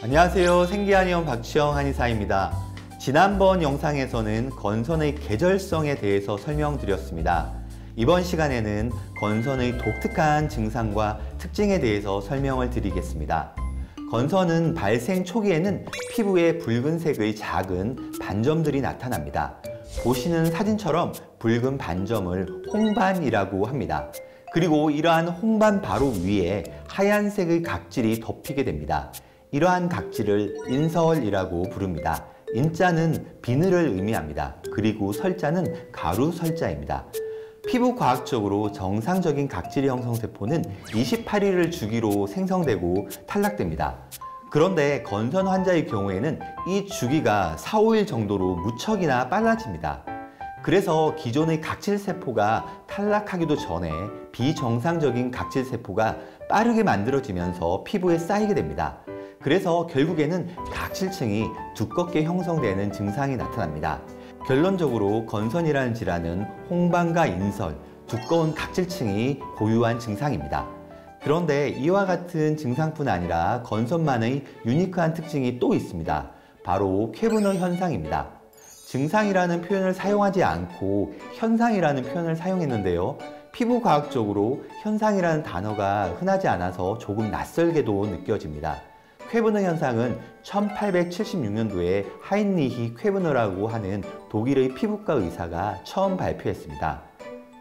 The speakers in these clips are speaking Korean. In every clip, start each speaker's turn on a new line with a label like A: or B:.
A: 안녕하세요. 생기한의원 박주영 한의사입니다. 지난번 영상에서는 건선의 계절성에 대해서 설명드렸습니다. 이번 시간에는 건선의 독특한 증상과 특징에 대해서 설명을 드리겠습니다. 건선은 발생 초기에는 피부에 붉은색의 작은 반점들이 나타납니다. 보시는 사진처럼 붉은 반점을 홍반이라고 합니다. 그리고 이러한 홍반 바로 위에 하얀색의 각질이 덮이게 됩니다. 이러한 각질을 인설이라고 부릅니다. 인자는 비늘을 의미합니다. 그리고 설자는 가루 설자입니다. 피부 과학적으로 정상적인 각질 형성 세포는 28일을 주기로 생성되고 탈락됩니다. 그런데 건선 환자의 경우에는 이 주기가 4, 5일 정도로 무척이나 빨라집니다. 그래서 기존의 각질세포가 탈락하기도 전에 비정상적인 각질세포가 빠르게 만들어지면서 피부에 쌓이게 됩니다. 그래서 결국에는 각질층이 두껍게 형성되는 증상이 나타납니다. 결론적으로 건선이라는 질환은 홍반과 인설, 두꺼운 각질층이 고유한 증상입니다. 그런데 이와 같은 증상뿐 아니라 건선만의 유니크한 특징이 또 있습니다. 바로 쾌분의 현상입니다. 증상이라는 표현을 사용하지 않고 현상이라는 표현을 사용했는데요. 피부과학적으로 현상이라는 단어가 흔하지 않아서 조금 낯설게도 느껴집니다. 쾌브너 현상은 1876년도에 하인리히 쾌브너라고 하는 독일의 피부과 의사가 처음 발표했습니다.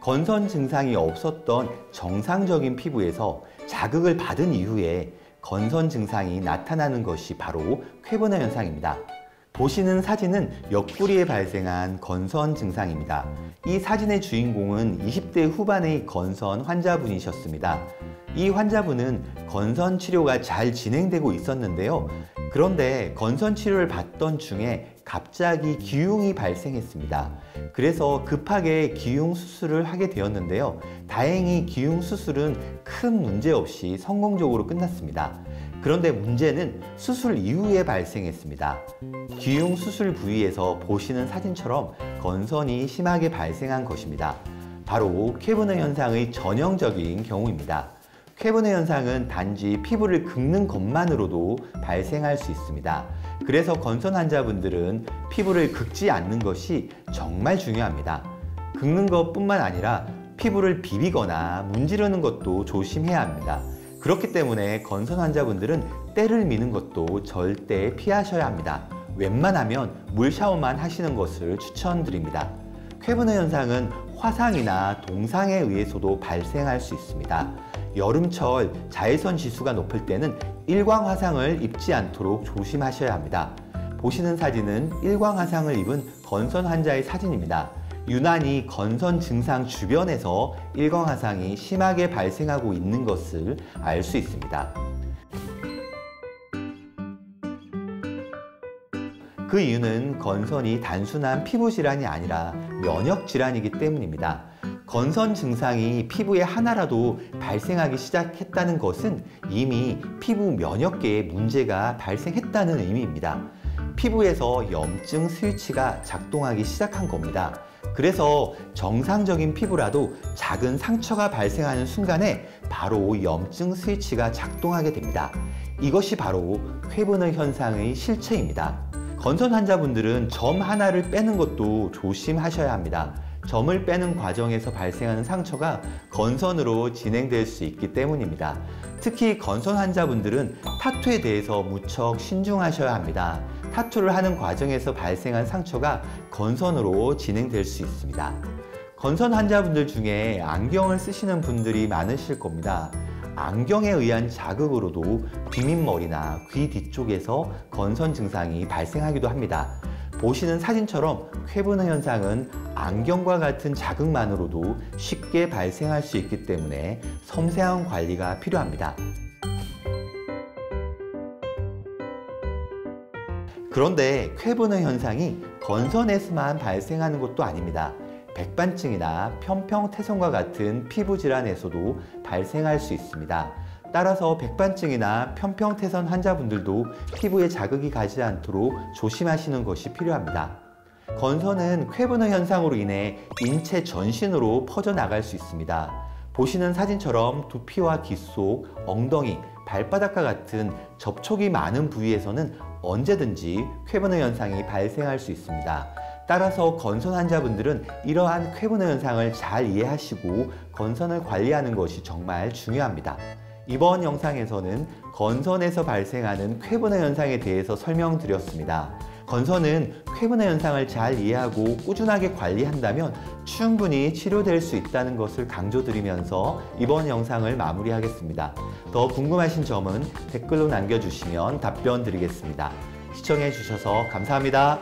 A: 건선 증상이 없었던 정상적인 피부에서 자극을 받은 이후에 건선 증상이 나타나는 것이 바로 쾌브너 현상입니다. 보시는 사진은 옆구리에 발생한 건선 증상입니다. 이 사진의 주인공은 20대 후반의 건선 환자분이셨습니다. 이 환자분은 건선 치료가 잘 진행되고 있었는데요. 그런데 건선 치료를 받던 중에 갑자기 기흉이 발생했습니다. 그래서 급하게 기흉 수술을 하게 되었는데요. 다행히 기흉 수술은 큰 문제 없이 성공적으로 끝났습니다. 그런데 문제는 수술 이후에 발생했습니다. 기흉 수술 부위에서 보시는 사진처럼 건선이 심하게 발생한 것입니다. 바로 쾌브너 현상의 전형적인 경우입니다. 쾌브너 현상은 단지 피부를 긁는 것만으로도 발생할 수 있습니다. 그래서 건선 환자분들은 피부를 긁지 않는 것이 정말 중요합니다. 긁는 것뿐만 아니라 피부를 비비거나 문지르는 것도 조심해야 합니다. 그렇기 때문에 건선 환자분들은 때를 미는 것도 절대 피하셔야 합니다. 웬만하면 물 샤워만 하시는 것을 추천드립니다. 쾌브너 현상은 화상이나 동상에 의해서도 발생할 수 있습니다. 여름철 자외선 지수가 높을 때는 일광 화상을 입지 않도록 조심하셔야 합니다. 보시는 사진은 일광 화상을 입은 건선 환자의 사진입니다. 유난히 건선 증상 주변에서 일광 화상이 심하게 발생하고 있는 것을 알 수 있습니다. 그 이유는 건선이 단순한 피부 질환이 아니라 면역 질환이기 때문입니다. 건선 증상이 피부에 하나라도 발생하기 시작했다는 것은 이미 피부 면역계에 문제가 발생했다는 의미입니다. 피부에서 염증 스위치가 작동하기 시작한 겁니다. 그래서 정상적인 피부라도 작은 상처가 발생하는 순간에 바로 염증 스위치가 작동하게 됩니다. 이것이 바로 쾌브너 현상의 실체입니다. 건선 환자분들은 점 하나를 빼는 것도 조심하셔야 합니다. 점을 빼는 과정에서 발생하는 상처가 건선으로 진행될 수 있기 때문입니다. 특히 건선 환자분들은 타투에 대해서 무척 신중하셔야 합니다. 타투를 하는 과정에서 발생한 상처가 건선으로 진행될 수 있습니다. 건선 환자분들 중에 안경을 쓰시는 분들이 많으실 겁니다. 안경에 의한 자극으로도 비민머리나 귀 뒤쪽에서 건선 증상이 발생하기도 합니다. 보시는 사진처럼 쾌브너 현상은 안경과 같은 자극만으로도 쉽게 발생할 수 있기 때문에 섬세한 관리가 필요합니다. 그런데 쾌브너 현상이 건선에서만 발생하는 것도 아닙니다. 백반증이나 편평태선과 같은 피부 질환에서도 발생할 수 있습니다. 따라서 백반증이나 편평태선 환자분들도 피부에 자극이 가지 않도록 조심하시는 것이 필요합니다. 건선은 쾌브너 현상으로 인해 인체 전신으로 퍼져나갈 수 있습니다. 보시는 사진처럼 두피와 귀 속, 엉덩이, 발바닥과 같은 접촉이 많은 부위에서는 언제든지 쾌분의 현상이 발생할 수 있습니다. 따라서 건선 환자분들은 이러한 쾌분의 현상을 잘 이해하시고 건선을 관리하는 것이 정말 중요합니다. 이번 영상에서는 건선에서 발생하는 쾌분의 현상에 대해서 설명드렸습니다. 건선은 쾌분의 현상을 잘 이해하고 꾸준하게 관리한다면 충분히 치료될 수 있다는 것을 강조드리면서 이번 영상을 마무리하겠습니다. 더 궁금하신 점은 댓글로 남겨주시면 답변 드리겠습니다. 시청해 주셔서 감사합니다.